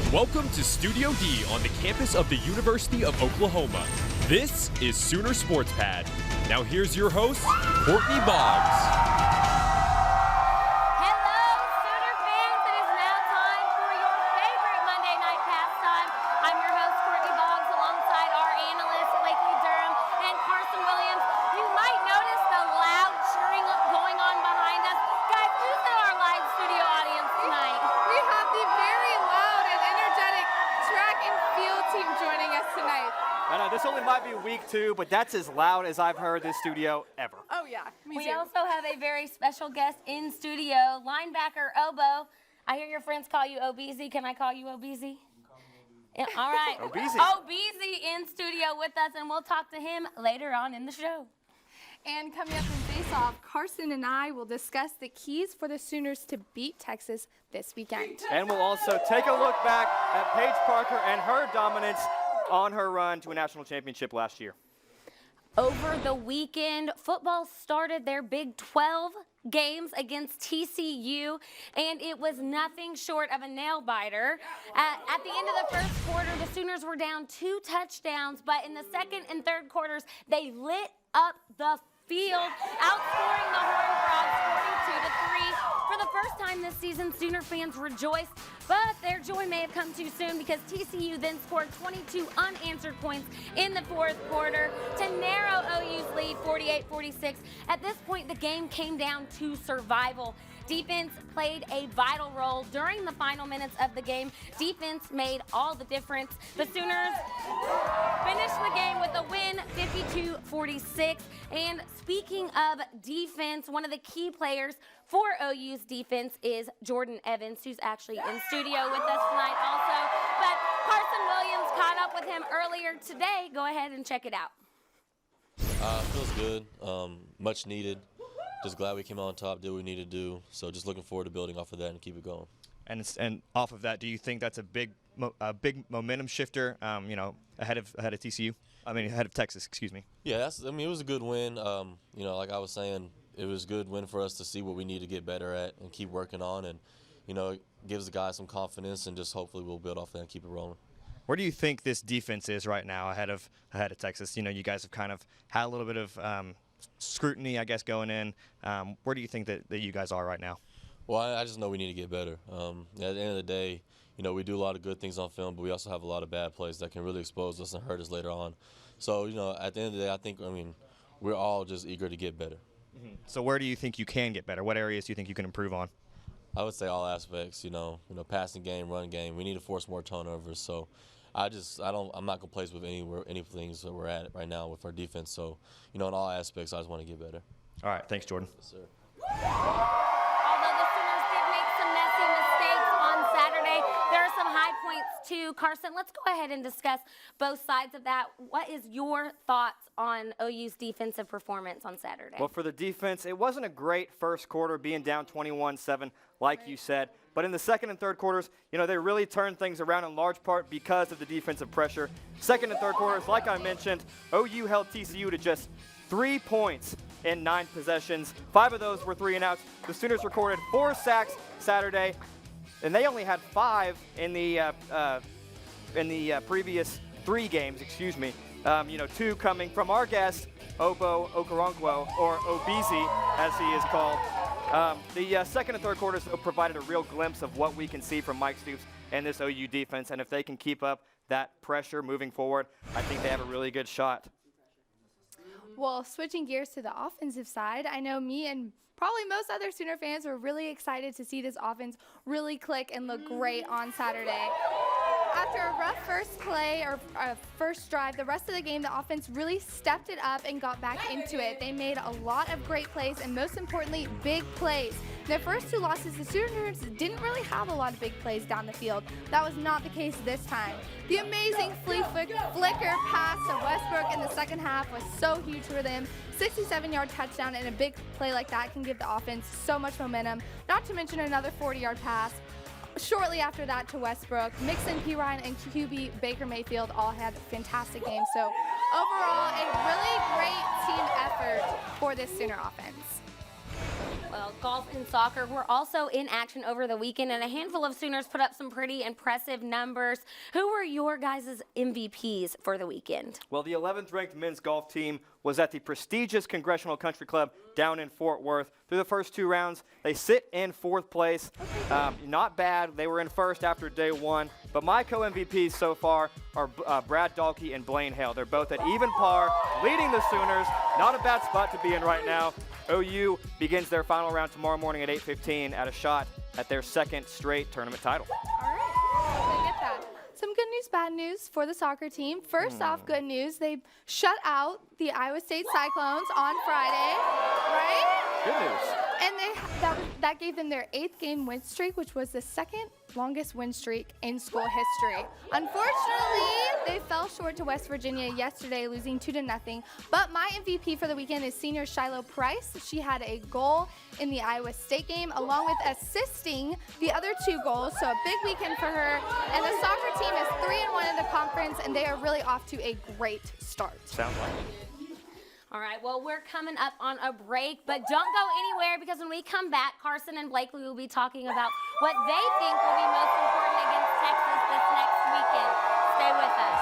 Welcome to Studio D on the campus of the University of Oklahoma. This is Sooner Sports Pad. Now here's your host, Courtney Boggs. Hello, Sooner fans. It is now time for your favorite Monday night pastime. I'm your host, Courtney Boggs, alongside our analysts, Blakely Durham and Carson Williams. You might notice the loud cheering going on behind us. Guys, who's in our live studio audience tonight? We have the very loud and energetic track and field team joining us tonight. I know, this only might be week 2, but that's as loud as I've heard this studio ever. Oh, yeah. Me We too. also have a very special guest in studio, linebacker Obo. I hear your friends call you Obeezy. Can I call you Obeezy? Yeah, all right. Obeezy. Obeezy in studio with us, and we'll talk to him later on in the show. And coming up in face-off, Carson and I will discuss the keys for the Sooners to beat Texas this weekend. And we'll also take a look back at Paige Parker and her dominance on her run to a national championship last year. Over the weekend, football started their Big 12 games against TCU, and it was nothing short of a nail-biter. At the end of the first quarter, the Sooners were down 2 touchdowns, but in the second and third quarters, they lit up the field, outscoring the Horned Frogs 42-3. For the first time this season, Sooner fans rejoiced, but their joy may have come too soon because TCU then scored 22 unanswered points in the fourth quarter to narrow OU's lead 48-46. At this point, the game came down to survival. Defense played a vital role during the final minutes of the game. Defense made all the difference. The Sooners finished the game with a win, 52-46. And speaking of defense, one of the key players for OU's defense is Jordan Evans, who's actually in studio with us tonight also. But Carson Williams caught up with him earlier today. Go ahead and check it out. Feels good, much needed. Just glad we came out on top, did what we needed to do. So just looking forward to building off of that and keep it going. And off of that, do you think that's a big momentum shifter? Ahead of TCU. Ahead of Texas. Excuse me. Yeah, it was a good win. Like I was saying, it was a good win for us to see what we need to get better at and keep working on, and it gives the guys some confidence, and just hopefully we'll build off that and keep it rolling. Where do you think this defense is right now ahead of Texas? You guys have kind of had a little bit of scrutiny, I guess, going in. Where do you think that you guys are right now? Well, I just know we need to get better. At the end of the day, we do a lot of good things on film, but we also have a lot of bad plays that can really expose us and hurt us later on. So, at the end of the day, I think, we're all just eager to get better. Mm-hmm. So where do you think you can get better? What areas do you think you can improve on? I would say all aspects, passing game, run game. We need to force more turnovers. So I'm not complacent with any things that we're at right now with our defense. So, in all aspects, I just want to get better. All right. Thanks, Jordan. Yes, sir. Although the Sooners did make some messy mistakes on Saturday, there are some high points too. Carson, let's go ahead and discuss both sides of that. What is your thoughts on OU's defensive performance on Saturday? Well, for the defense, it wasn't a great first quarter being down 21-7, like you said. But in the second and third quarters, they really turned things around in large part because of the defensive pressure. Second and third quarters, like I mentioned, OU held TCU to just 3 points in 9 possessions. 5 of those were 3-and-outs. The Sooners recorded 4 sacks Saturday, and they only had 5 in the previous 3 games. 2 coming from our guest, Ogbo Okoronkwo, or Obeezy, as he is called. The second and third quarters provided a real glimpse of what we can see from Mike Stoops and this OU defense, and if they can keep up that pressure moving forward, I think they have a really good shot. Well, switching gears to the offensive side, I know me and probably most other Sooner fans were really excited to see this offense really click and look great on Saturday. After a rough first play or first drive, the rest of the game, the offense really stepped it up and got back into it. They made a lot of great plays and, most importantly, big plays. Their first 2 losses, the Sooners didn't really have a lot of big plays down the field. That was not the case this time. The amazing flicker pass to Westbrook in the second half was so huge for them. 67-yard touchdown and a big play like that can give the offense so much momentum, not to mention another 40-yard pass. Shortly after that to Westbrook, Mixon, P. Ryan, and QB Baker Mayfield all had fantastic games. So overall, a really great team effort for this Sooner offense. Well, golf and soccer were also in action over the weekend, and a handful of Sooners put up some pretty impressive numbers. Who were your guys' MVPs for the weekend? Well, the 11th ranked men's golf team was at the prestigious Congressional Country Club down in Fort Worth. Through the first 2 rounds, they sit in 4th place. Not bad. They were in first after day 1. But my co-MVPs so far are Brad Dahlke and Blaine Hale. They're both at even par, leading the Sooners. Not a bad spot to be in right now. OU begins their final round tomorrow morning at 8:15 at a shot at their 2nd straight tournament title. All right, I get that. Some good news, bad news for the soccer team. First off, good news. They shut out the Iowa State Cyclones on Friday, right? Good news. And that gave them their 8th game win streak, which was the 2nd longest win streak in school history. Unfortunately, they fell short to West Virginia yesterday, losing 2-0. But my MVP for the weekend is senior Shiloh Price. She had a goal in the Iowa State game, along with assisting the other 2 goals. So a big weekend for her. And the soccer team is 3-1 in the conference, and they are really off to a great start. Sounds like it. All right, well, we're coming up on a break, but don't go anywhere, because when we come back, Carson and Blakely will be talking about what they think will be most important against Texas this next weekend. Stay with us.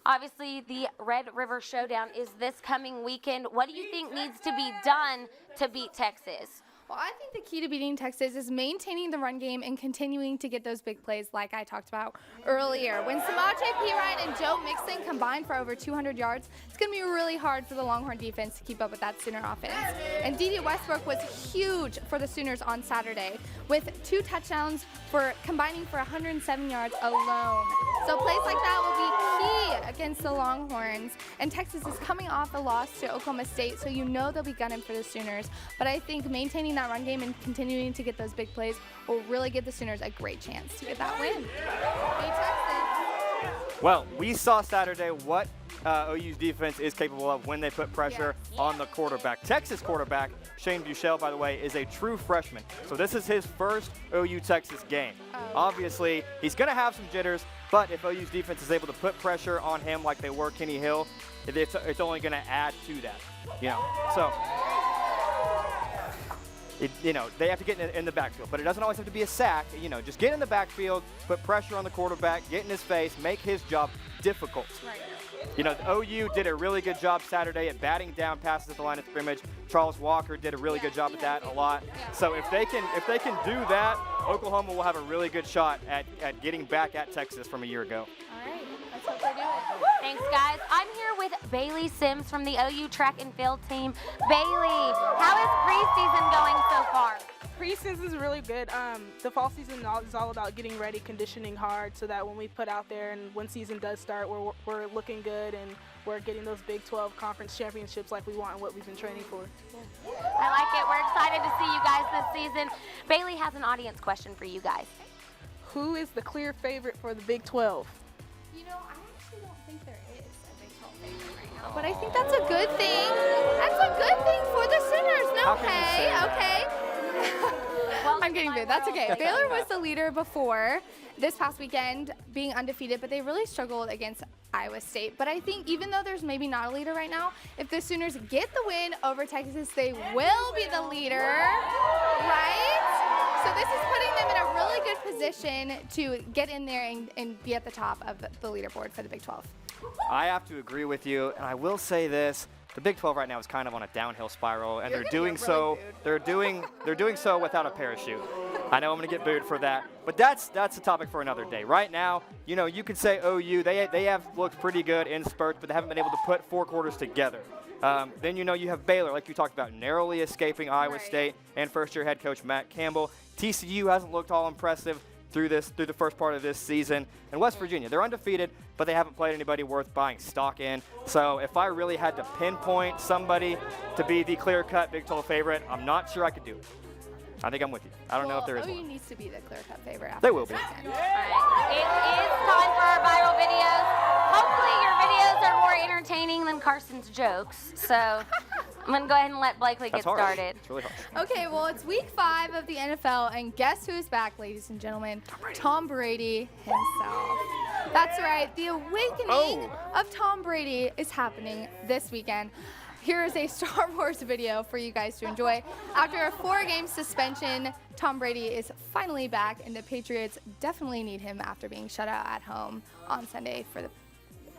Obviously, the Red River Showdown is this coming weekend. What do you think needs to be done to beat Texas? Well, I think the key to beating Texas is maintaining the run game and continuing to get those big plays like I talked about earlier. When Samaje Perine and Joe Mixon combined for over 200 yards, it's going to be really hard for the Longhorn defense to keep up with that Sooner offense. And D.D. Westbrook was huge for the Sooners on Saturday, with 2 touchdowns for combining for 107 yards alone. So plays like that will be key against the Longhorns. And Texas is coming off a loss to Oklahoma State, so you know they'll be gunning for the Sooners. But I think maintaining that run game and continuing to get those big plays will really give the Sooners a great chance to get that win. Hey, Texas. Well, we saw Saturday what OU's defense is capable of when they put pressure on the quarterback. Texas quarterback Shane Buechele, by the way, is a true freshman. So this is his first OU-Texas game. Obviously, he's going to have some jitters, but if OU's defense is able to put pressure on him like they were Kenny Hill, it's only going to add to that. So they have to get in the backfield, but it doesn't always have to be a sack. Just get in the backfield, put pressure on the quarterback, get in his face, make his job difficult. Right. OU did a really good job Saturday at batting down passes at the line of scrimmage. Charles Walker did a really good job at that a lot. So if they can do that, Oklahoma will have a really good shot at getting back at Texas from a year ago. All right, that's what they're doing. Thanks, guys. I'm here with Bailey Sims from the OU track and field team. Bailey, how is preseason going so far? Preseason is really good. The fall season is all about getting ready, conditioning hard, so that when we put out there and when season does start, we're looking good and we're getting those Big 12 conference championships like we want and what we've been training for. I like it. We're excited to see you guys this season. Bailey has an audience question for you guys. Who is the clear favorite for the Big 12? I actually don't think there is a Big 12 favorite right now, but I think that's a good thing. That's a good thing for the Sooners. No, okay. Well, I'm getting booed. That's okay. Baylor was the leader before this past weekend, being undefeated, but they really struggled against Iowa State. But I think even though there's maybe not a leader right now, if the Sooners get the win over Texas, they will be the leader, right? So this is putting them in a really good position to get in there and be at the top of the leaderboard for the Big 12. I have to agree with you, and I will say this. The Big 12 right now is kind of on a downhill spiral, and they're doing so without a parachute. I know I'm going to get booed for that, but that's a topic for another day. Right now, you could say OU, they have looked pretty good in spurts, but they haven't been able to put 4 quarters together. Then you have Baylor, like you talked about, narrowly escaping Iowa State and first-year head coach Matt Campbell. TCU hasn't looked all impressive through the first part of this season. And West Virginia, they're undefeated, but they haven't played anybody worth buying stock in. So if I really had to pinpoint somebody to be the clear-cut Big 12 favorite, I'm not sure I could do it. I think I'm with you. I don't know if there is OU one. needs to be the clear-cut favorite after They will this be. weekend. All right. It is time for our viral videos. Hopefully your videos are more entertaining than Carson's jokes. So I'm going to go ahead and let Blakely get That's harsh. started. It's really harsh. Okay, well, it's week 5 of the NFL, and guess who's back, ladies and gentlemen? Tom Brady himself. That's right. The awakening of Tom Brady is happening this weekend. Here is a Star Wars video for you guys to enjoy. After a 4-game suspension, Tom Brady is finally back, and the Patriots definitely need him after being shut out at home on Sunday for the,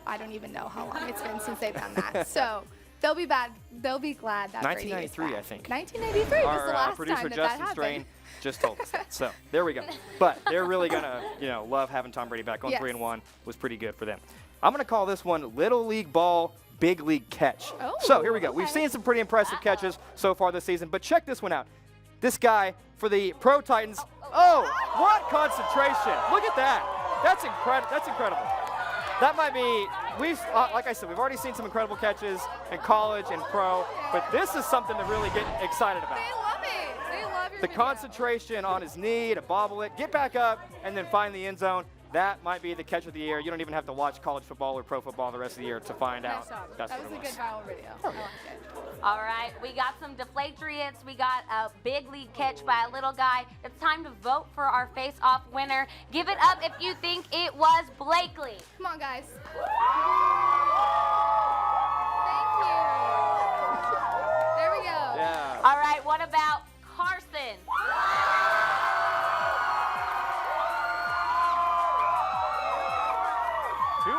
I don't even know how long it's been since they've done that. So they'll be bad. They'll be glad that Brady is 1993, back. I think. 1993 was the Our last producer time that Justin happened. Strain just told us that. So there we go. But they're really gonna, love having Tom Brady back. Going Yes. 3-1 was pretty good for them. I'm gonna call this one Little League Ball, Big League Catch. Oh, So here we go. We've okay. seen some pretty impressive catches so far this season, but check this one out. This guy for the Pro Titans. Oh, what concentration! Look at that. That's incredible. That's incredible. That might be. Like I said, we've already seen some incredible catches in college and pro, but this is something to really get excited about. They love it. They love your The video. concentration on his knee to bobble it, get back up, and then find the end zone. That might be the catch of the year. You don't even have to watch college football or pro football the rest of the year to find out. Nice job. That's That what was a it good viral video. I liked it. All right, we got some Deflatriots. We got a big league catch by a little guy. It's time to vote for our face-off winner. Give it up if you think it was Blakely. Come on, guys. Thank you. There we go. Yeah. All right, what about Carson? 2-0.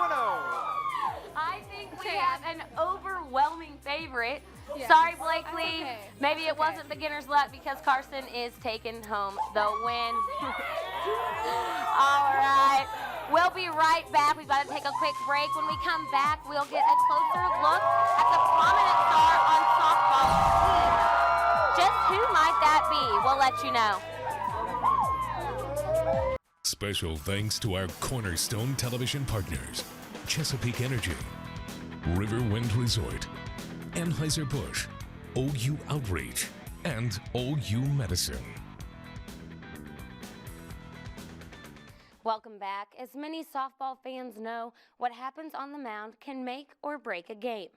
I think we have an overwhelming favorite. Yeah. Sorry, Blakely. That's okay. Maybe That's it wasn't beginner's luck because Carson is taking home the win. All right. We'll be right back. We've got to take a quick break. When we come back, we'll get a closer look at the prominent star on softball team. Just who might that be? We'll let you know. Special thanks to our cornerstone television partners, Chesapeake Energy, River Wind Resort, Anheuser-Busch, OU Outreach, and OU Medicine. Welcome back. As many softball fans know, what happens on the mound can make or break a game.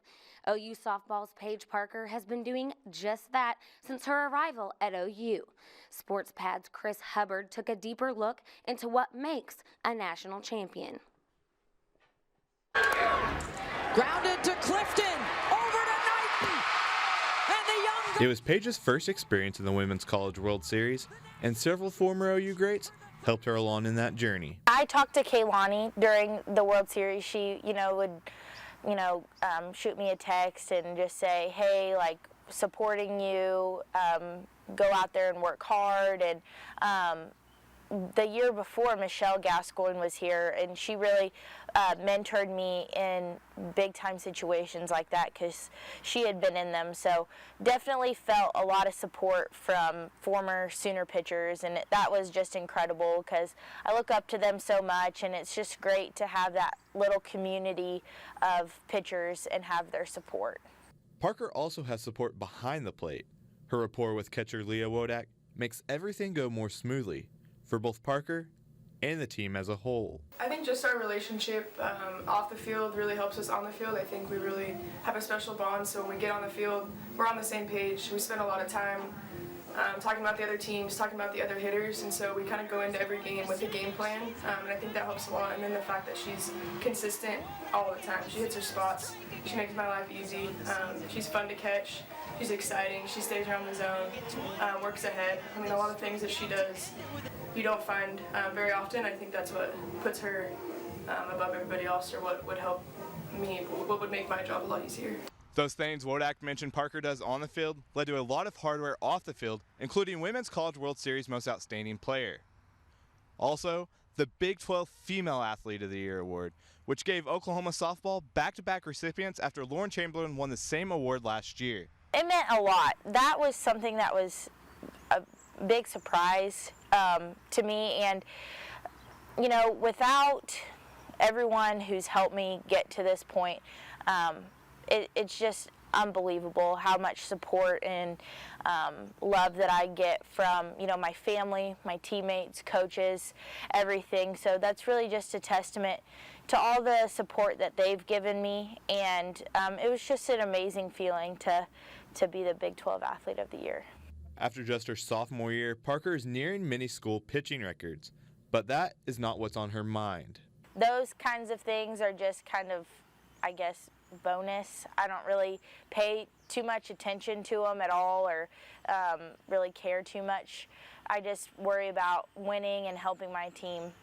OU softball's Paige Parker has been doing just that since her arrival at OU. Sports Pad's Chris Hubbard took a deeper look into what makes a national champion. Grounded to Clifton, over to Knighton, and the young... It was Paige's first experience in the Women's College World Series, and several former OU greats helped her along in that journey. I talked to Kaylani during the World Series. She, would, shoot me a text and just say, hey, like, supporting you, go out there and work hard. And the year before, Michelle Gascoigne was here, and she really mentored me in big-time situations like that because she had been in them. So definitely felt a lot of support from former Sooner pitchers, and that was just incredible because I look up to them so much, and it's just great to have that little community of pitchers and have their support. Parker also has support behind the plate. Her rapport with catcher Leah Wodak makes everything go more smoothly for both Parker and the team as a whole. I think just our relationship off the field really helps us on the field. I think we really have a special bond, so when we get on the field, we're on the same page. We spend a lot of time talking about the other teams, talking about the other hitters, and so we kind of go into every game with a game plan, and I think that helps a lot. And then the fact that she's consistent all the time. She hits her spots. She makes my life easy. She's fun to catch. She's exciting. She stays around the zone, works ahead. I mean, a lot of things that she does you don't find very often. I think that's what puts her above everybody else, or what would help me, what would make my job a lot easier. Those things Wodak mentioned Parker does on the field led to a lot of hardware off the field, including Women's College World Series Most Outstanding Player. Also, the Big 12 Female Athlete of the Year award, which gave Oklahoma softball back-to-back recipients after Lauren Chamberlain won the same award last year. It meant a lot. That was something that was a big surprise to me, and without everyone who's helped me get to this point, it's just unbelievable how much support and love that I get from, you know, my family, my teammates, coaches, everything. So that's really just a testament to all the support that they've given me, and it was just an amazing feeling to be the Big 12 Athlete of the Year. After just her sophomore year, Parker is nearing many school pitching records, but that is not what's on her mind. Those kinds of things are just kind of, I guess, bonus. I don't really pay too much attention to them at all, or really care too much. I just worry about winning and helping my team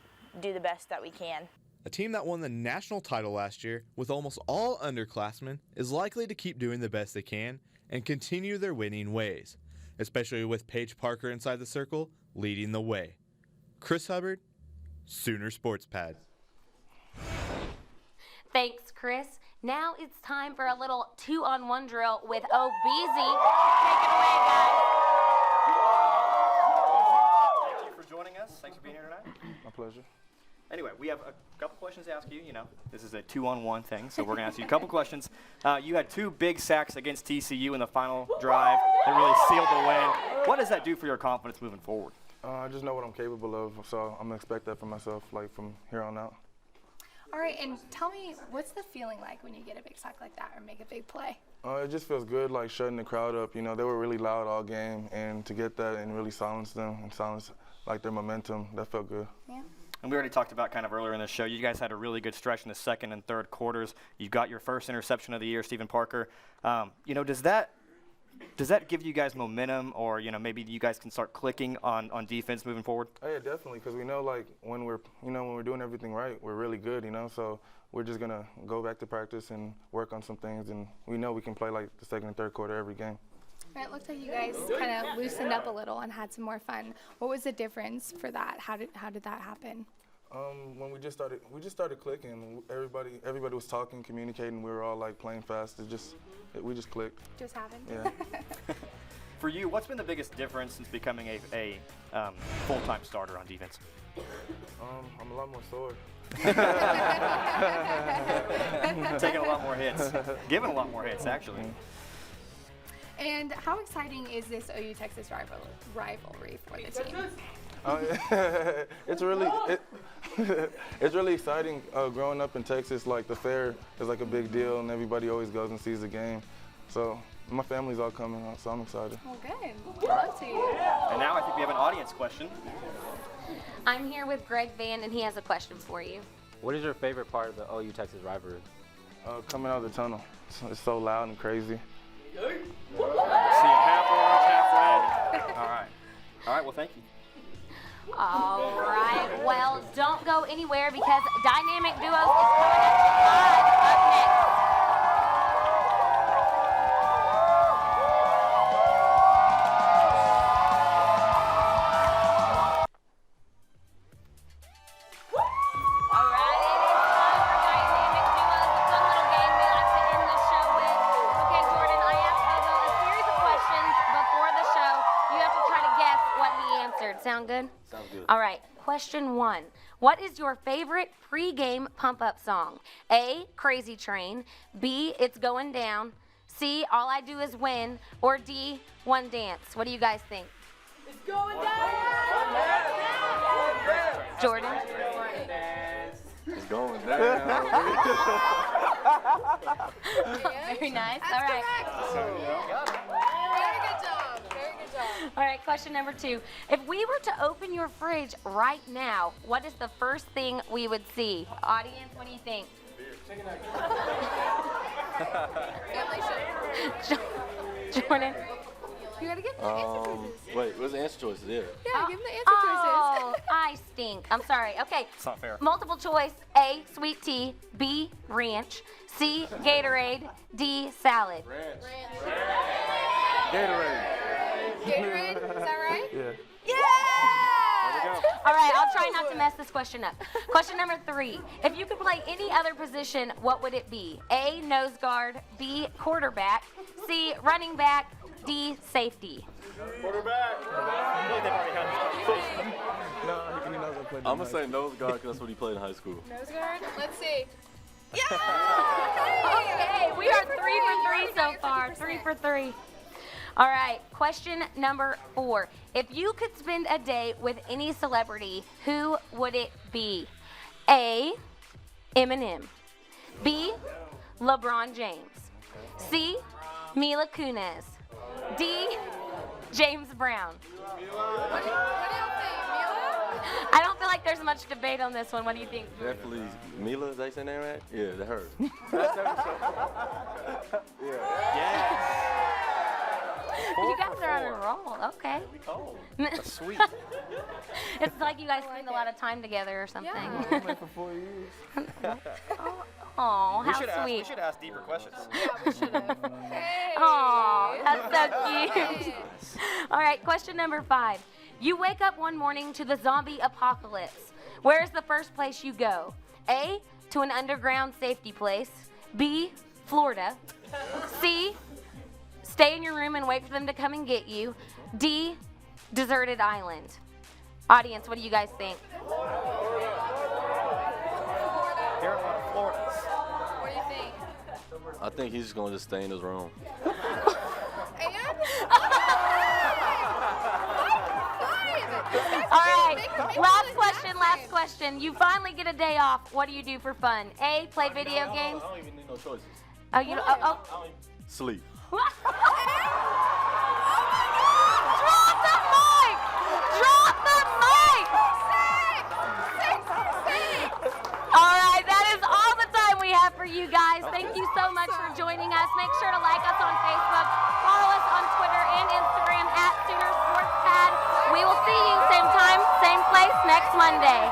do the best that we can. A team that won the national title last year with almost all underclassmen is likely to keep doing the best they can and continue their winning ways, especially with Paige Parker inside the circle leading the way. Chris Hubbard, Sooner Sports Pad. Thanks, Chris. Now it's time for a little 2-on-1 drill with Obeezy. Take it away, guys. Thank you for joining us. Thanks for being here tonight. My pleasure. Anyway, we have a couple questions to ask you. You know, this is a 2-on-1 thing, so we're going to ask you a couple questions. You had 2 big sacks against TCU in the final drive that really sealed the win. What does that do for your confidence moving forward? I just know what I'm capable of, so I'm going to expect that from myself, like, from here on out. All right, and tell me, what's the feeling like when you get a big sack like that or make a big play? It just feels good, like shutting the crowd up. You know, they were really loud all game, and to get that and really silence them and silence like their momentum, that felt good. Yeah. And we already talked about kind of earlier in the show, you guys had a really good stretch in the second and third quarters. You got your first interception of the year, Stephen Parker. You know, does that give you guys momentum, or, you know, maybe you guys can start clicking on defense moving forward? Oh, yeah, definitely, because we know, like, when we're doing everything right, we're really good, you know, so we're just going to go back to practice and work on some things, and we know we can play like the second and third quarter every game. It looked like you guys kind of loosened up a little and had some more fun. What was the difference for that? How did that happen? When we just started clicking. Everybody was talking, communicating. We were all like playing fast. We just clicked. Just happened. Yeah. For you, what's been the biggest difference since becoming a full-time starter on defense? I'm a lot more sore. Taking a lot more hits. Giving a lot more hits, actually. And how exciting is this OU Texas rivalry for the team? It's really exciting. Growing up in Texas, like the fair is like a big deal, and everybody always goes and sees the game. So my family's all coming out, so I'm excited. Well, good. Good luck to you. And now I think we have an audience question. I'm here with Greg Van, and he has a question for you. What is your favorite part of the OU Texas rivalry? Coming out of the tunnel. It's so loud and crazy. See half orange, half red. All right. Well, thank you. All right. Well, don't go anywhere because Dynamic Duos is coming up next. Sound good? Sounds good. All right. Question 1. What is your favorite pre-game pump-up song? A, Crazy Train. B, It's Going Down. C, All I Do Is Win. Or D, One Dance. What do you guys think? It's going down! Jordan? It's going down. Very nice. All right. Very good job. Very good job. All right, question number 2. If we were to open your fridge right now, what is the first thing we would see? Audience, what do you think? Jordan? You gotta give them the answer choices. Wait, what's the answer choices? Yeah. Yeah, give them the answer Oh, choices. I stink. I'm sorry. Okay. It's not fair. Multiple choice. A, sweet tea. B, ranch. C, Gatorade. D, salad. Ranch. Gatorade. Gatorade, is that right? Yeah. Yeah! All right, I'll try not to mess this question up. Question number 3. If you could play any other position, what would it be? A, nose guard. B, quarterback. C, running back. D, safety. Quarterback. No, he knows I played. I'm going to say nose guard because that's what he played in high school. Nose guard? Let's see. Okay, we are 3 for 3 so far. 3 for 3. All right, question number 4. If you could spend a day with any celebrity, who would it be? A, Eminem. B, LeBron James. C, Mila Kunis. D, James Brown. What do y'all think, Mila? I don't feel like there's much debate on this one. What do you think? Definitely Mila, is that your name, right? Yeah, that's her. You guys are on a roll. Okay. That's sweet. It's like you guys spend a lot of time together or something. Been for 4 years. Oh, We how should sweet. ask deeper questions. Yeah, we should have. Hey. Oh, that's so cute. All right, question number 5. You wake up one morning to the zombie apocalypse. Where is the first place you go? A, to an underground safety place. B, Florida. C, stay in your room and wait for them to come and get you. D, deserted island. Audience, what do you guys think? Here in a lot of Floridas. What do you think? I think he's just going to just stay in his room. All right, last question. You finally get a day off. What do you do for fun? A, play video games. I don't even need no choices. Oh, you don't, Sleep. Drop the mic! Drop the mic! All right, that is all the time we have for you guys. Thank you so much for joining us. Make sure to like us on Facebook, follow us on Twitter and Instagram @SoonerSportsPad. We will see you same time, same place next Monday.